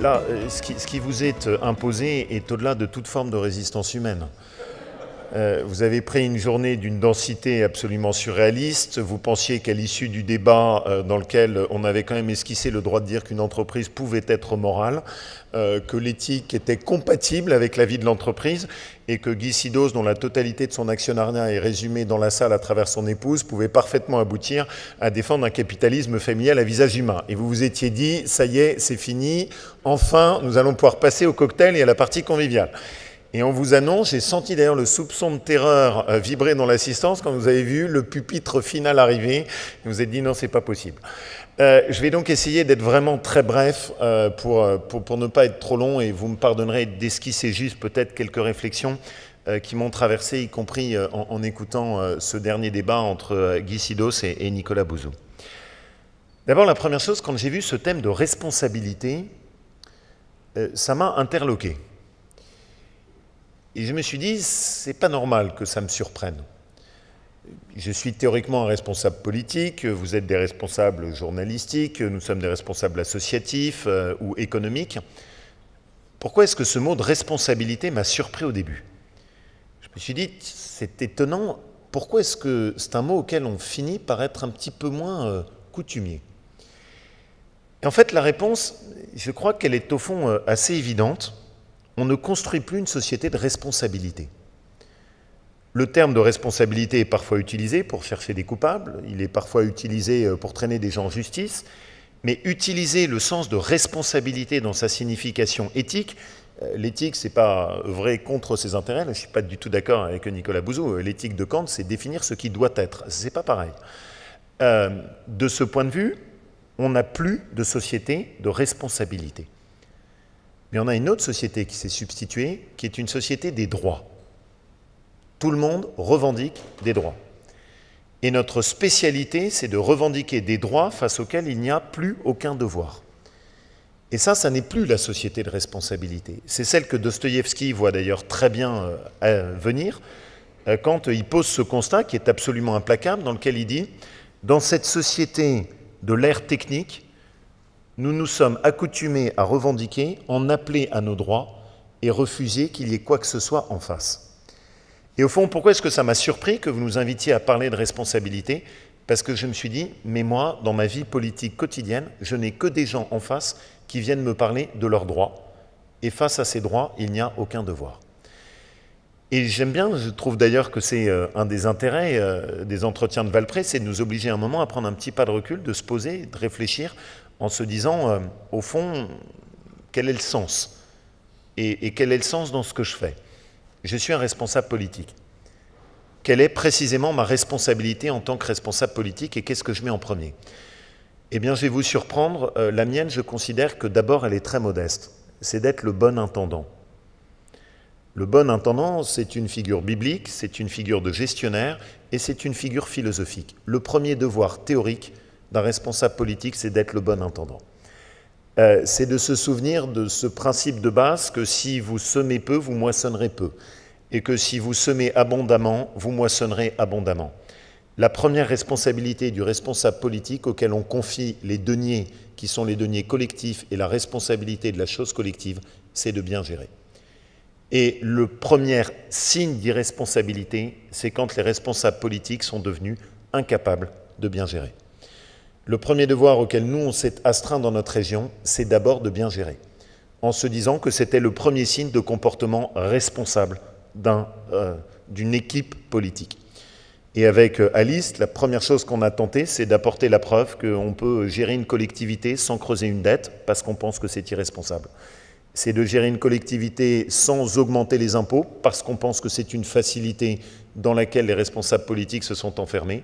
Là, ce qui vous est imposé est au-delà de toute forme de résistance humaine. Vous avez pris une journée d'une densité absolument surréaliste. Vous pensiez qu'à l'issue du débat dans lequel on avait quand même esquissé le droit de dire qu'une entreprise pouvait être morale, que l'éthique était compatible avec la vie de l'entreprise et que Guy Sidos, dont la totalité de son actionnariat est résumée dans la salle à travers son épouse, pouvait parfaitement aboutir à défendre un capitalisme familial à visage humain. Et vous vous étiez dit, ça y est, c'est fini, enfin, nous allons pouvoir passer au cocktail et à la partie conviviale. Et on vous annonce, j'ai senti d'ailleurs le soupçon de terreur vibrer dans l'assistance quand vous avez vu le pupitre final arriver. Et vous vous êtes dit non, c'est pas possible. Je vais donc essayer d'être vraiment très bref pour ne pas être trop long et vous me pardonnerez d'esquisser juste peut-être quelques réflexions qui m'ont traversé, y compris en écoutant ce dernier débat entre Guy Sidos et Nicolas Bouzou. D'abord, la première chose, quand j'ai vu ce thème de responsabilité, ça m'a interloqué. Et je me suis dit, c'est pas normal que ça me surprenne. Je suis théoriquement un responsable politique, vous êtes des responsables journalistiques, nous sommes des responsables associatifs ou économiques. Pourquoi est-ce que ce mot de responsabilité m'a surpris au début? Je me suis dit, c'est étonnant, pourquoi est-ce que c'est un mot auquel on finit par être un petit peu moins coutumier? Et en fait, la réponse, je crois qu'elle est au fond assez évidente. On ne construit plus une société de responsabilité. Le terme de responsabilité est parfois utilisé pour chercher des coupables, il est parfois utilisé pour traîner des gens en justice, mais utiliser le sens de responsabilité dans sa signification éthique, l'éthique, c'est pas œuvrer contre ses intérêts, je ne suis pas du tout d'accord avec Nicolas Bouzou, l'éthique de Kant, c'est définir ce qui doit être, c'est pas pareil. De ce point de vue, on n'a plus de société de responsabilité. Mais on a une autre société qui s'est substituée, qui est une société des droits. Tout le monde revendique des droits. Et notre spécialité, c'est de revendiquer des droits face auxquels il n'y a plus aucun devoir. Et ça n'est plus la société de responsabilité. C'est celle que Dostoïevski voit d'ailleurs très bien venir quand il pose ce constat qui est absolument implacable, dans lequel il dit « Dans cette société de l'ère technique, nous nous sommes accoutumés à revendiquer, en appeler à nos droits et refuser qu'il y ait quoi que ce soit en face. » Et au fond, pourquoi est-ce que ça m'a surpris que vous nous invitiez à parler de responsabilité? Parce que je me suis dit, mais moi, dans ma vie politique quotidienne, je n'ai que des gens en face qui viennent me parler de leurs droits. Et face à ces droits, il n'y a aucun devoir. Et j'aime bien, je trouve d'ailleurs que c'est un des intérêts des entretiens de Valpré, c'est de nous obliger un moment à prendre un petit pas de recul, de se poser, de réfléchir, en se disant, au fond, quel est le sens? Et quel est le sens dans ce que je fais? Je suis un responsable politique. Quelle est précisément ma responsabilité en tant que responsable politique et qu'est-ce que je mets en premier? Eh bien, je vais vous surprendre, la mienne, je considère que d'abord, elle est très modeste. C'est d'être le bon intendant. Le bon intendant, c'est une figure biblique, c'est une figure de gestionnaire et c'est une figure philosophique. Le premier devoir théorique d'un responsable politique, c'est d'être le bon intendant. C'est de se souvenir de ce principe de base que si vous semez peu, vous moissonnerez peu. Et que si vous semez abondamment, vous moissonnerez abondamment. La première responsabilité du responsable politique auquel on confie les deniers, qui sont les deniers collectifs et la responsabilité de la chose collective, c'est de bien gérer. Et le premier signe d'irresponsabilité, c'est quand les responsables politiques sont devenus incapables de bien gérer. Le premier devoir auquel nous, on s'est astreint dans notre région, c'est d'abord de bien gérer, en se disant que c'était le premier signe de comportement responsable d'une équipe politique. Et avec Alice, la première chose qu'on a tenté, c'est d'apporter la preuve qu'on peut gérer une collectivité sans creuser une dette, parce qu'on pense que c'est irresponsable. C'est de gérer une collectivité sans augmenter les impôts, parce qu'on pense que c'est une facilité dans laquelle les responsables politiques se sont enfermés.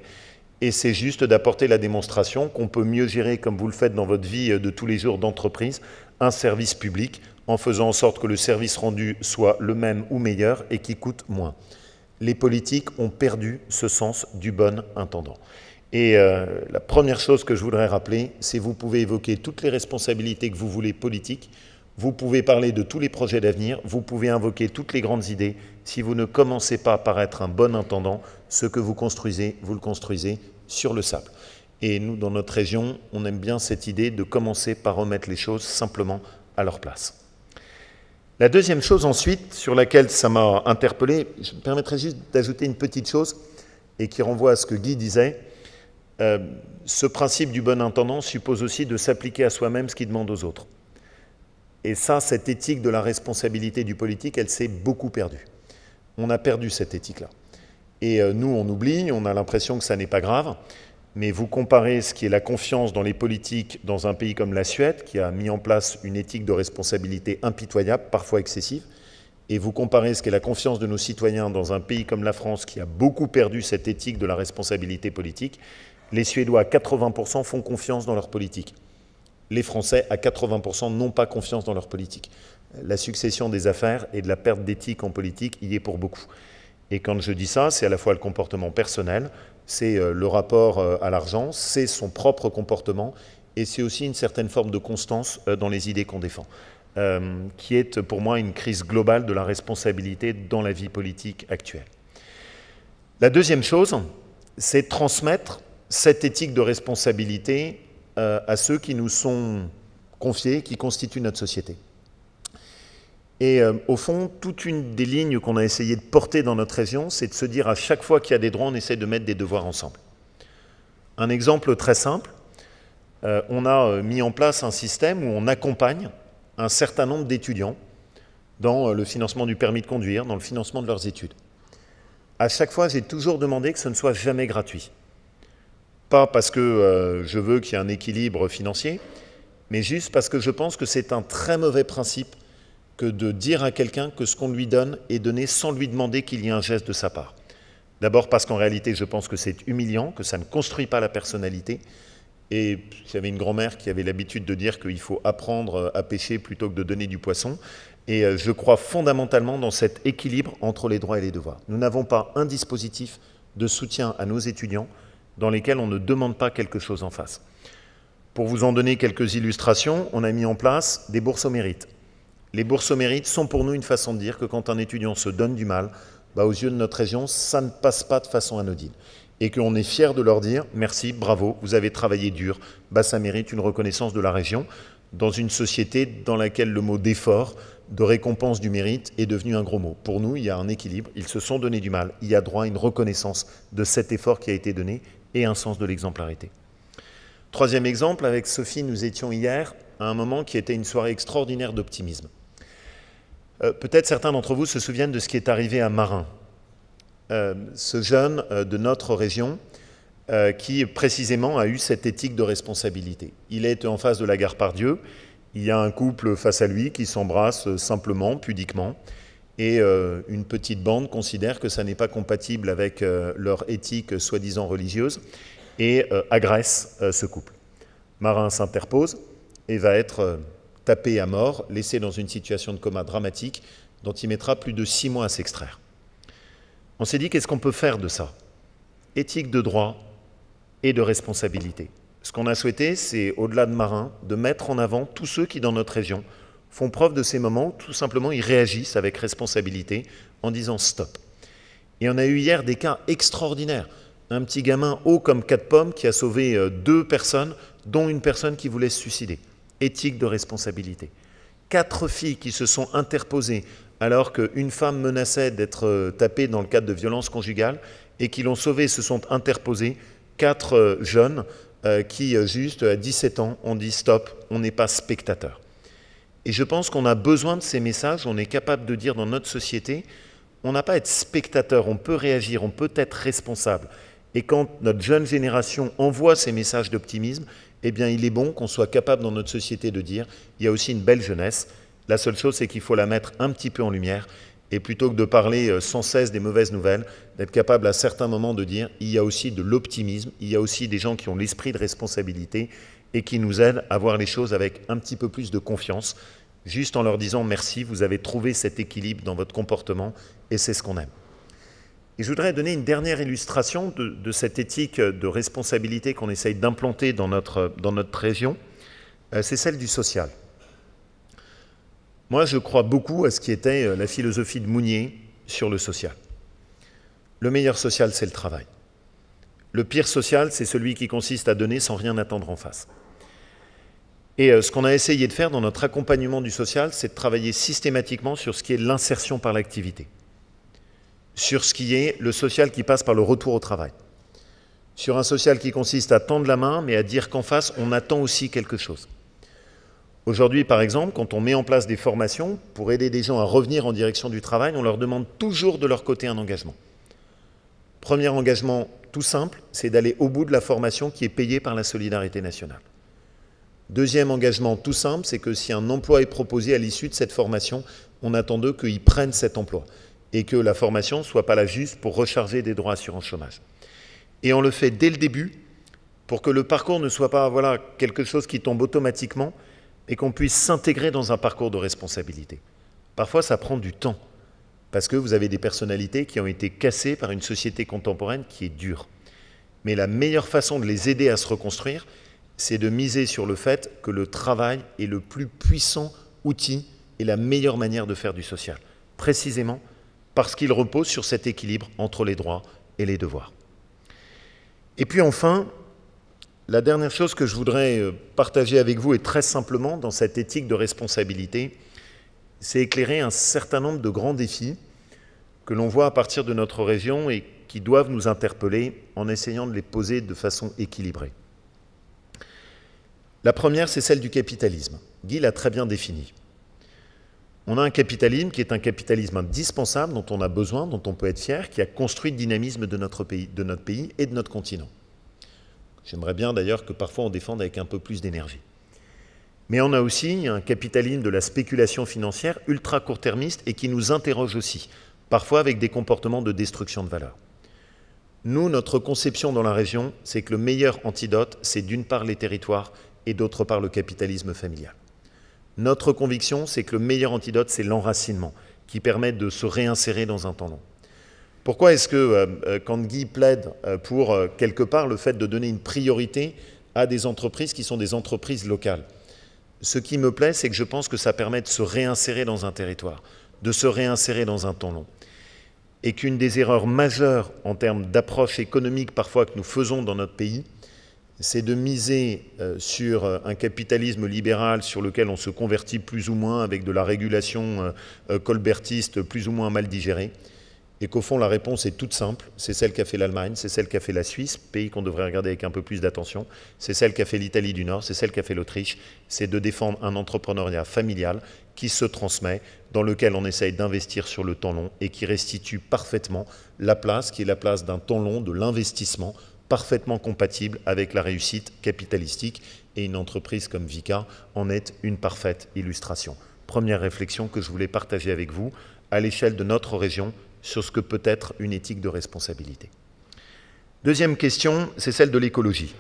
Et c'est juste d'apporter la démonstration qu'on peut mieux gérer, comme vous le faites dans votre vie de tous les jours d'entreprise, un service public en faisant en sorte que le service rendu soit le même ou meilleur et qui coûte moins. Les politiques ont perdu ce sens du bon intendant. Et la première chose que je voudrais rappeler, c'est que vous pouvez évoquer toutes les responsabilités que vous voulez politiques, vous pouvez parler de tous les projets d'avenir, vous pouvez invoquer toutes les grandes idées. Si vous ne commencez pas par être un bon intendant, ce que vous le construisez sur le sable. Et nous, dans notre région, on aime bien cette idée de commencer par remettre les choses simplement à leur place. La deuxième chose ensuite, sur laquelle ça m'a interpellé, je me permettrai juste d'ajouter une petite chose, et qui renvoie à ce que Guy disait, ce principe du bon intendant suppose aussi de s'appliquer à soi-même ce qu'il demande aux autres. Et ça, cette éthique de la responsabilité du politique, elle s'est beaucoup perdue. On a perdu cette éthique-là. Et nous, on oublie, on a l'impression que ça n'est pas grave, mais vous comparez ce qui est la confiance dans les politiques dans un pays comme la Suède, qui a mis en place une éthique de responsabilité impitoyable, parfois excessive, et vous comparez ce qu'est la confiance de nos citoyens dans un pays comme la France, qui a beaucoup perdu cette éthique de la responsabilité politique. Les Suédois, à 80%, font confiance dans leur politique. Les Français, à 80%, n'ont pas confiance dans leur politique. La succession des affaires et de la perte d'éthique en politique y est pour beaucoup. Et quand je dis ça, c'est à la fois le comportement personnel, c'est le rapport à l'argent, c'est son propre comportement, et c'est aussi une certaine forme de constance dans les idées qu'on défend, qui est pour moi une crise globale de la responsabilité dans la vie politique actuelle. La deuxième chose, c'est transmettre cette éthique de responsabilité à ceux qui nous sont confiés, qui constituent notre société. Et au fond, toute une des lignes qu'on a essayé de porter dans notre région, c'est de se dire à chaque fois qu'il y a des droits, on essaie de mettre des devoirs ensemble. Un exemple très simple, on a mis en place un système où on accompagne un certain nombre d'étudiants dans le financement du permis de conduire, dans le financement de leurs études. À chaque fois, j'ai toujours demandé que ce ne soit jamais gratuit. Pas parce que je veux qu'il y ait un équilibre financier, mais juste parce que je pense que c'est un très mauvais principe que de dire à quelqu'un que ce qu'on lui donne est donné sans lui demander qu'il y ait un geste de sa part. D'abord parce qu'en réalité, je pense que c'est humiliant, que ça ne construit pas la personnalité. Et j'avais une grand-mère qui avait l'habitude de dire qu'il faut apprendre à pêcher plutôt que de donner du poisson. Et je crois fondamentalement dans cet équilibre entre les droits et les devoirs. Nous n'avons pas un dispositif de soutien à nos étudiants dans lesquels on ne demande pas quelque chose en face. Pour vous en donner quelques illustrations, on a mis en place des bourses au mérite. Les bourses au mérite sont pour nous une façon de dire que quand un étudiant se donne du mal, aux yeux de notre région, ça ne passe pas de façon anodine. Et qu'on est fier de leur dire « merci, bravo, vous avez travaillé dur, ça mérite une reconnaissance de la région » dans une société dans laquelle le mot d'effort, de récompense du mérite est devenu un gros mot. Pour nous, il y a un équilibre, ils se sont donné du mal, il y a droit à une reconnaissance de cet effort qui a été donné et un sens de l'exemplarité. Troisième exemple, avec Sophie, nous étions hier à un moment qui était une soirée extraordinaire d'optimisme. Peut-être certains d'entre vous se souviennent de ce qui est arrivé à Marin, ce jeune de notre région qui précisément a eu cette éthique de responsabilité. Il est en face de la gare Pardieu, il y a un couple face à lui qui s'embrasse simplement, pudiquement, et une petite bande considère que ça n'est pas compatible avec leur éthique soi-disant religieuse et agresse ce couple. Marin s'interpose et va être tapé à mort, laissé dans une situation de coma dramatique dont il mettra plus de 6 mois à s'extraire. On s'est dit, qu'est-ce qu'on peut faire de ça? Éthique de droit et de responsabilité. Ce qu'on a souhaité, c'est, au-delà de Marin, de mettre en avant tous ceux qui, dans notre région, font preuve de ces moments où, tout simplement, ils réagissent avec responsabilité en disant « stop ». Et on a eu hier des cas extraordinaires. Un petit gamin haut comme 4 pommes qui a sauvé 2 personnes, dont une personne qui voulait se suicider. Éthique de responsabilité. 4 filles qui se sont interposées alors qu'une femme menaçait d'être tapée dans le cadre de violences conjugales et qui l'ont sauvée, se sont interposées. 4 jeunes qui, juste à 17 ans, ont dit « stop, on n'est pas spectateur ». Et je pense qu'on a besoin de ces messages, on est capable de dire dans notre société, on n'a pas à être spectateur, on peut réagir, on peut être responsable. Et quand notre jeune génération envoie ces messages d'optimisme, eh bien, il est bon qu'on soit capable dans notre société de dire il y a aussi une belle jeunesse. La seule chose, c'est qu'il faut la mettre un petit peu en lumière et plutôt que de parler sans cesse des mauvaises nouvelles, d'être capable à certains moments de dire il y a aussi de l'optimisme, il y a aussi des gens qui ont l'esprit de responsabilité et qui nous aident à voir les choses avec un petit peu plus de confiance, juste en leur disant merci, vous avez trouvé cet équilibre dans votre comportement et c'est ce qu'on aime. Et je voudrais donner une dernière illustration de cette éthique de responsabilité qu'on essaye d'implanter dans notre région, c'est celle du social. Moi, je crois beaucoup à ce qui était la philosophie de Mounier sur le social. Le meilleur social, c'est le travail. Le pire social, c'est celui qui consiste à donner sans rien attendre en face. Et ce qu'on a essayé de faire dans notre accompagnement du social, c'est de travailler systématiquement sur ce qui est l'insertion par l'activité, sur ce qui est le social qui passe par le retour au travail, sur un social qui consiste à tendre la main, mais à dire qu'en face, on attend aussi quelque chose. Aujourd'hui, par exemple, quand on met en place des formations pour aider des gens à revenir en direction du travail, on leur demande toujours de leur côté un engagement. Premier engagement tout simple, c'est d'aller au bout de la formation qui est payée par la solidarité nationale. Deuxième engagement tout simple, c'est que si un emploi est proposé à l'issue de cette formation, on attend d'eux qu'ils prennent cet emploi et que la formation ne soit pas là juste pour recharger des droits assurance chômage. Et on le fait dès le début pour que le parcours ne soit pas quelque chose qui tombe automatiquement et qu'on puisse s'intégrer dans un parcours de responsabilité. Parfois, ça prend du temps parce que vous avez des personnalités qui ont été cassées par une société contemporaine qui est dure. Mais la meilleure façon de les aider à se reconstruire, c'est de miser sur le fait que le travail est le plus puissant outil et la meilleure manière de faire du social, précisément parce qu'il repose sur cet équilibre entre les droits et les devoirs. Et puis enfin, la dernière chose que je voudrais partager avec vous, et très simplement dans cette éthique de responsabilité, c'est éclairer un certain nombre de grands défis que l'on voit à partir de notre région et qui doivent nous interpeller en essayant de les poser de façon équilibrée. La première, c'est celle du capitalisme. Guy l'a très bien défini. On a un capitalisme qui est un capitalisme indispensable, dont on a besoin, dont on peut être fier, qui a construit le dynamisme de notre pays et de notre continent. J'aimerais bien d'ailleurs que parfois on défende avec un peu plus d'énergie. Mais on a aussi un capitalisme de la spéculation financière ultra court-termiste et qui nous interroge aussi, parfois avec des comportements de destruction de valeur. Nous, notre conception dans la région, c'est que le meilleur antidote, c'est d'une part les territoires et d'autre part le capitalisme familial. Notre conviction, c'est que le meilleur antidote, c'est l'enracinement, qui permet de se réinsérer dans un temps long. Pourquoi est-ce que, quand Guy plaide pour, quelque part, le fait de donner une priorité à des entreprises qui sont des entreprises locales? Ce qui me plaît, c'est que je pense que ça permet de se réinsérer dans un territoire, de se réinsérer dans un temps long. Et qu'une des erreurs majeures en termes d'approche économique parfois que nous faisons dans notre pays, c'est de miser sur un capitalisme libéral sur lequel on se convertit plus ou moins avec de la régulation colbertiste plus ou moins mal digérée, et qu'au fond la réponse est toute simple, c'est celle qu'a fait l'Allemagne, c'est celle qu'a fait la Suisse, pays qu'on devrait regarder avec un peu plus d'attention, c'est celle qu'a fait l'Italie du Nord, c'est celle qu'a fait l'Autriche, c'est de défendre un entrepreneuriat familial qui se transmet, dans lequel on essaye d'investir sur le temps long et qui restitue parfaitement la place qui est la place d'un temps long, de l'investissement, parfaitement compatible avec la réussite capitalistique, et une entreprise comme Vicat en est une parfaite illustration. Première réflexion que je voulais partager avec vous à l'échelle de notre région sur ce que peut être une éthique de responsabilité. Deuxième question, c'est celle de l'écologie.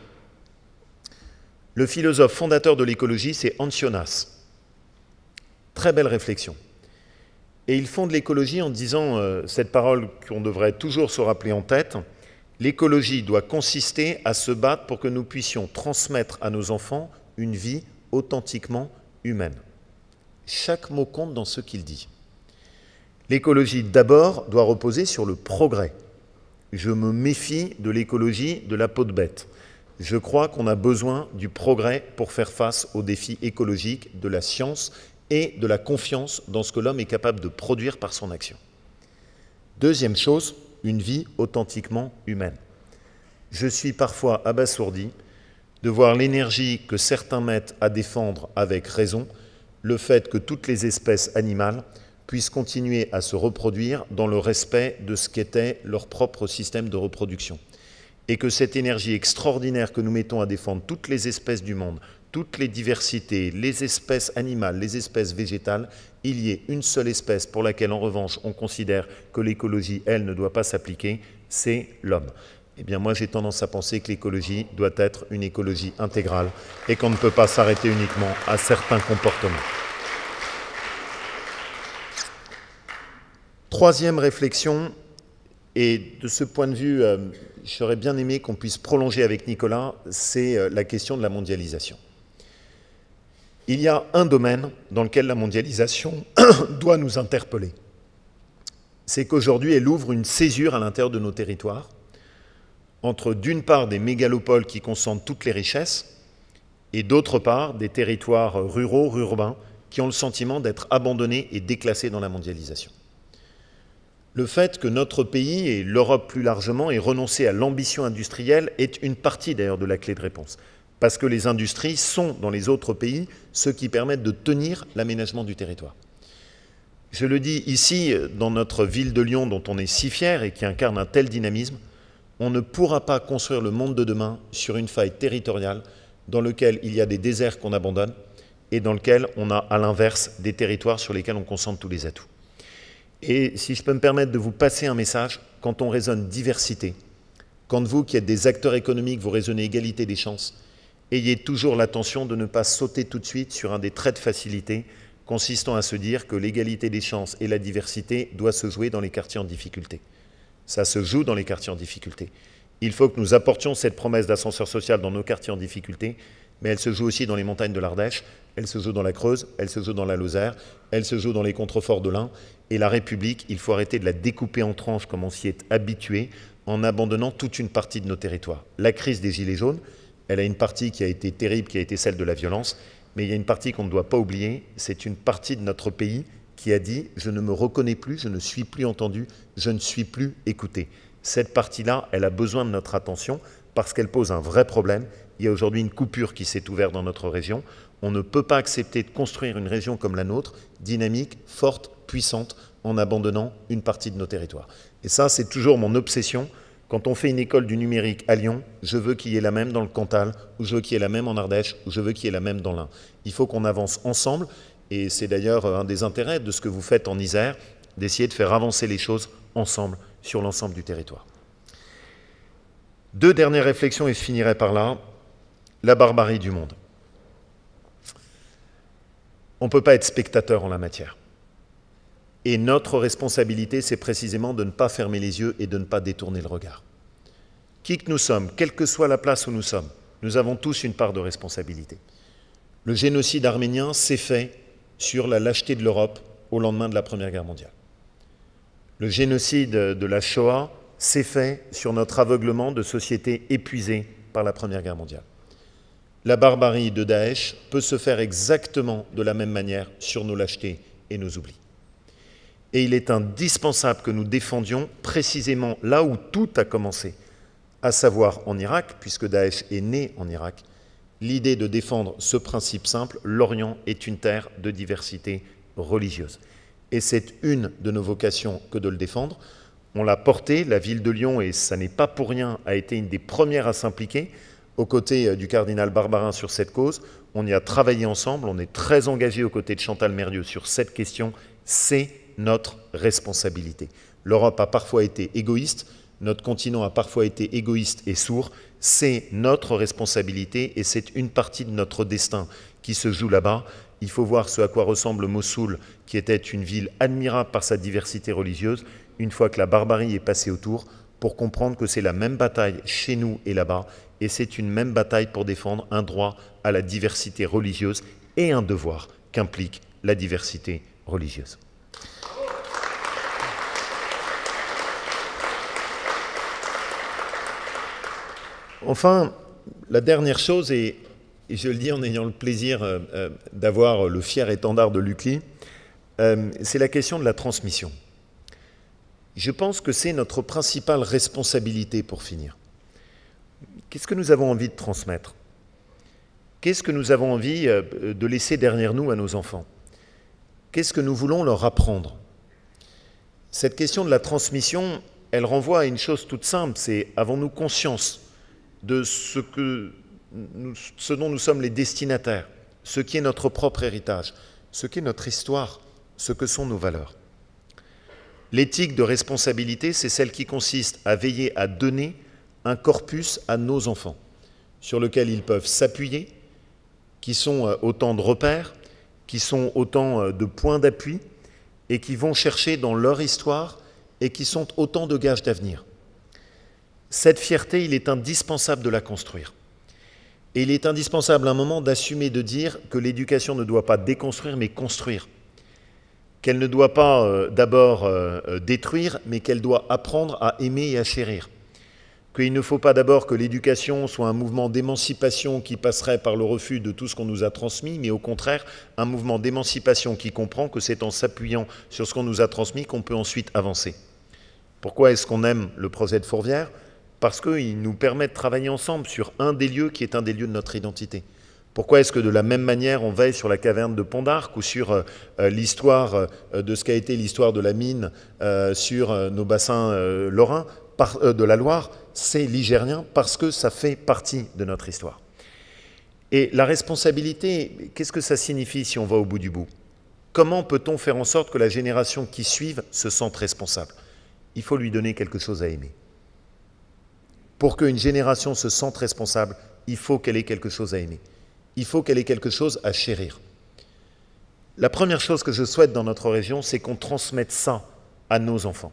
Le philosophe fondateur de l'écologie, c'est Hans Jonas. Très belle réflexion. Et il fonde l'écologie en disant cette parole qu'on devrait toujours se rappeler en tête: l'écologie doit consister à se battre pour que nous puissions transmettre à nos enfants une vie authentiquement humaine. Chaque mot compte dans ce qu'il dit. L'écologie, d'abord, doit reposer sur le progrès. Je me méfie de l'écologie de la peau de bête. Je crois qu'on a besoin du progrès pour faire face aux défis écologiques, de la science et de la confiance dans ce que l'homme est capable de produire par son action. Deuxième chose, une vie authentiquement humaine. Je suis parfois abasourdi de voir l'énergie que certains mettent à défendre avec raison le fait que toutes les espèces animales puissent continuer à se reproduire dans le respect de ce qu'était leur propre système de reproduction. Et que cette énergie extraordinaire que nous mettons à défendre toutes les espèces du monde, toutes les diversités, les espèces animales, les espèces végétales, il y ait une seule espèce pour laquelle, en revanche, on considère que l'écologie, elle, ne doit pas s'appliquer, c'est l'homme. Eh bien, moi, j'ai tendance à penser que l'écologie doit être une écologie intégrale et qu'on ne peut pas s'arrêter uniquement à certains comportements. Troisième réflexion, et de ce point de vue, j'aurais bien aimé qu'on puisse prolonger avec Nicolas, c'est la question de la mondialisation. Il y a un domaine dans lequel la mondialisation doit nous interpeller. C'est qu'aujourd'hui, elle ouvre une césure à l'intérieur de nos territoires entre, d'une part, des mégalopoles qui concentrent toutes les richesses et d'autre part des territoires ruraux, urbains, qui ont le sentiment d'être abandonnés et déclassés dans la mondialisation. Le fait que notre pays, et l'Europe plus largement, ait renoncé à l'ambition industrielle est une partie d'ailleurs de la clé de réponse. Parce que les industries sont, dans les autres pays, ceux qui permettent de tenir l'aménagement du territoire. Je le dis ici, dans notre ville de Lyon, dont on est si fier et qui incarne un tel dynamisme, on ne pourra pas construire le monde de demain sur une faille territoriale dans lequel il y a des déserts qu'on abandonne et dans lequel on a, à l'inverse, des territoires sur lesquels on concentre tous les atouts. Et si je peux me permettre de vous passer un message, quand on raisonne diversité, quand vous qui êtes des acteurs économiques, vous raisonnez égalité des chances, ayez toujours l'attention de ne pas sauter tout de suite sur un des traits de facilité consistant à se dire que l'égalité des chances et la diversité doivent se jouer dans les quartiers en difficulté. Ça se joue dans les quartiers en difficulté. Il faut que nous apportions cette promesse d'ascenseur social dans nos quartiers en difficulté, mais elle se joue aussi dans les montagnes de l'Ardèche, elle se joue dans la Creuse, elle se joue dans la Lozère, elle se joue dans les contreforts de l'Ain. Et la République, il faut arrêter de la découper en tranches comme on s'y est habitué, en abandonnant toute une partie de nos territoires. La crise des Gilets jaunes, elle a une partie qui a été terrible, qui a été celle de la violence, mais il y a une partie qu'on ne doit pas oublier, c'est une partie de notre pays qui a dit « je ne me reconnais plus, je ne suis plus entendu, je ne suis plus écouté ». Cette partie-là, elle a besoin de notre attention parce qu'elle pose un vrai problème. Il y a aujourd'hui une coupure qui s'est ouverte dans notre région. On ne peut pas accepter de construire une région comme la nôtre, dynamique, forte, puissante, en abandonnant une partie de nos territoires. Et ça, c'est toujours mon obsession. Quand on fait une école du numérique à Lyon, je veux qu'il y ait la même dans le Cantal, ou je veux qu'il y ait la même en Ardèche, ou je veux qu'il y ait la même dans l'Ain. Il faut qu'on avance ensemble, et c'est d'ailleurs un des intérêts de ce que vous faites en Isère, d'essayer de faire avancer les choses ensemble, sur l'ensemble du territoire. Deux dernières réflexions, et je finirai par là. La barbarie du monde. On ne peut pas être spectateur en la matière. Et notre responsabilité, c'est précisément de ne pas fermer les yeux et de ne pas détourner le regard. Qui que nous sommes, quelle que soit la place où nous sommes, nous avons tous une part de responsabilité. Le génocide arménien s'est fait sur la lâcheté de l'Europe au lendemain de la Première Guerre mondiale. Le génocide de la Shoah s'est fait sur notre aveuglement de sociétés épuisées par la Première Guerre mondiale. La barbarie de Daesh peut se faire exactement de la même manière sur nos lâchetés et nos oublis. Et il est indispensable que nous défendions précisément là où tout a commencé, à savoir en Irak, puisque Daesh est né en Irak, l'idée de défendre ce principe simple, l'Orient est une terre de diversité religieuse. Et c'est une de nos vocations que de le défendre. On l'a porté, la ville de Lyon, et ça n'est pas pour rien, a été une des premières à s'impliquer, aux côtés du cardinal Barbarin sur cette cause. On y a travaillé ensemble, on est très engagé aux côtés de Chantal Merdieux sur cette question, c'est notre responsabilité. L'Europe a parfois été égoïste, notre continent a parfois été égoïste et sourd, c'est notre responsabilité et c'est une partie de notre destin qui se joue là-bas. Il faut voir ce à quoi ressemble Mossoul, qui était une ville admirable par sa diversité religieuse, une fois que la barbarie est passée autour, pour comprendre que c'est la même bataille chez nous et là-bas, et c'est une même bataille pour défendre un droit à la diversité religieuse et un devoir qu'implique la diversité religieuse. Enfin, la dernière chose, et je le dis en ayant le plaisir d'avoir le fier étendard de l'UCLI, c'est la question de la transmission. Je pense que c'est notre principale responsabilité pour finir. Qu'est-ce que nous avons envie de transmettre? Qu'est-ce que nous avons envie de laisser derrière nous à nos enfants? Qu'est-ce que nous voulons leur apprendre? Cette question de la transmission, elle renvoie à une chose toute simple, c'est avons-nous conscience de ce dont nous sommes les destinataires, ce qui est notre propre héritage, ce qui est notre histoire, ce que sont nos valeurs. L'éthique de responsabilité, c'est celle qui consiste à veiller à donner un corpus à nos enfants, sur lequel ils peuvent s'appuyer, qui sont autant de repères, qui sont autant de points d'appui, et qui vont chercher dans leur histoire, et qui sont autant de gages d'avenir. Cette fierté, il est indispensable de la construire. Et il est indispensable à un moment d'assumer, de dire que l'éducation ne doit pas déconstruire, mais construire. Qu'elle ne doit pas d'abord détruire, mais qu'elle doit apprendre à aimer et à chérir. qu'il ne faut pas d'abord que l'éducation soit un mouvement d'émancipation qui passerait par le refus de tout ce qu'on nous a transmis, mais au contraire, un mouvement d'émancipation qui comprend que c'est en s'appuyant sur ce qu'on nous a transmis qu'on peut ensuite avancer. Pourquoi est-ce qu'on aime le projet de Fourvière? Parce qu'il nous permet de travailler ensemble sur un des lieux qui est un des lieux de notre identité. Pourquoi est-ce que de la même manière on veille sur la caverne de Pont d'Arc ou sur l'histoire de ce qu'a été l'histoire de la mine sur nos bassins lorrains, de la Loire, c'est ligérien parce que ça fait partie de notre histoire. Et la responsabilité, qu'est-ce que ça signifie si on va au bout du bout? Comment peut-on faire en sorte que la génération qui suive se sente responsable? Il faut lui donner quelque chose à aimer. Pour qu'une génération se sente responsable, il faut qu'elle ait quelque chose à aimer. Il faut qu'elle ait quelque chose à chérir. La première chose que je souhaite dans notre région, c'est qu'on transmette ça à nos enfants.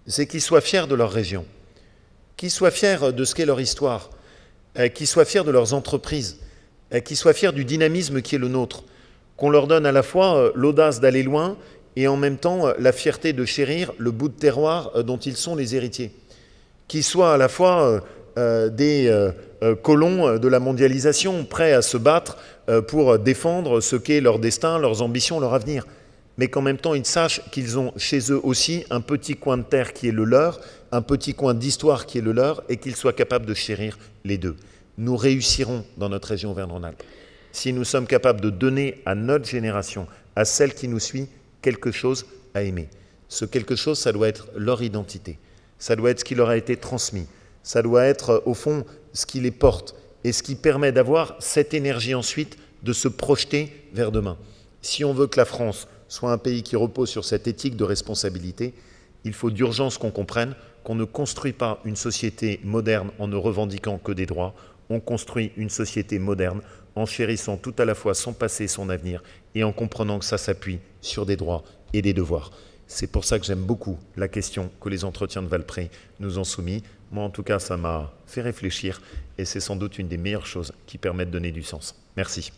C'est qu'ils soient fiers de leur région, qu'ils soient fiers de ce qu'est leur histoire, qu'ils soient fiers de leurs entreprises, qu'ils soient fiers du dynamisme qui est le nôtre, qu'on leur donne à la fois l'audace d'aller loin et en même temps la fierté de chérir le bout de terroir dont ils sont les héritiers, qu'ils soient à la fois des colons de la mondialisation, prêts à se battre pour défendre ce qu'est leur destin, leurs ambitions, leur avenir, mais qu'en même temps ils sachent qu'ils ont chez eux aussi un petit coin de terre qui est le leur, un petit coin d'histoire qui est le leur, et qu'ils soient capables de chérir les deux. Nous réussirons dans notre région Auvergne-Rhône-Alpes si nous sommes capables de donner à notre génération, à celle qui nous suit, quelque chose à aimer. Ce quelque chose, ça doit être leur identité, ça doit être ce qui leur a été transmis, ça doit être au fond ce qui les porte et ce qui permet d'avoir cette énergie ensuite de se projeter vers demain. Si on veut que la France soit un pays qui repose sur cette éthique de responsabilité, il faut d'urgence qu'on comprenne qu'on ne construit pas une société moderne en ne revendiquant que des droits, on construit une société moderne en chérissant tout à la fois son passé et son avenir et en comprenant que ça s'appuie sur des droits et des devoirs. C'est pour ça que j'aime beaucoup la question que les entretiens de Valprey nous ont soumis. Moi, en tout cas, ça m'a fait réfléchir et c'est sans doute une des meilleures choses qui permettent de donner du sens. Merci.